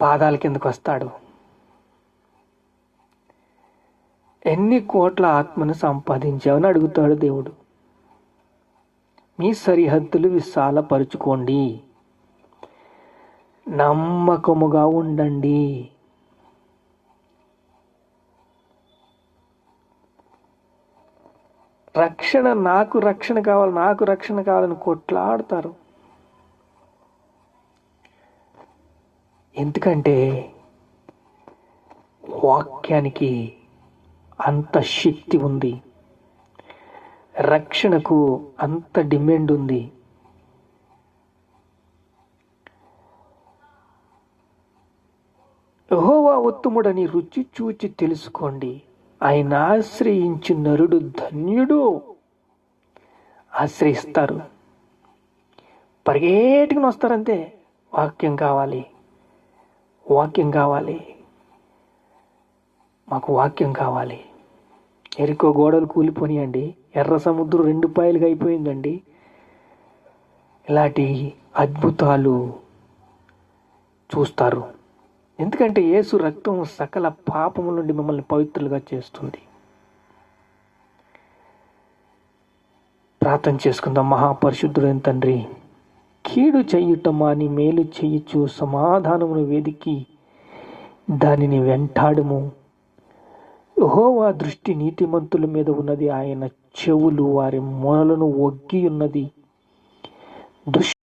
పాదాల కిందకు వస్తాడు. ఎన్ని కోట్ల ఆత్మను సంపాదించావని అడుగుతాడు దేవుడు. మీ సరిహద్దులు విశాలపరుచుకోండి, నమ్మకముగా ఉండండి. నాకు రక్షణ కావాలని కొట్లాడతారు. ఎందుకంటే వాక్యానికి అంత శక్తి ఉంది, రక్షణకు అంత డిమాండ్ ఉంది. యెహోవా ఉత్తముడని రుచి చూచి తెలుసుకోండి, ఆయన ఆశ్రయించు నరుడు ధన్యుడు. ఆశ్రయిస్తారు, పరిగెట్టుకుని వస్తారంతే. వాక్యం కావాలి, మాకు వాక్యం కావాలి. ఎరికో గోడలు కూలిపోనియండి, ఎర్ర సముద్రం 2 పాయలుగా అయిపోయిందండి. ఇలాంటి అద్భుతాలు చూస్తారు. ఎందుకంటే యేసు రక్తం సకల పాపముల నుండి మిమ్మల్ని పవిత్రులుగా చేస్తుంది. ప్రార్థన చేసుకుందాం. మహాపరిశుద్ధుడైన తండ్రి, కీడు చెయ్యుట మాని మేలు చెయ్యచ్చు సమాధానమును వెదికి దానిని వెంటాడుము. యెహోవా దృష్టి నీతిమంతుల మీద ఉన్నది, ఆయన చెవులు వారి మొరలను ఒగ్గి ఉన్నది.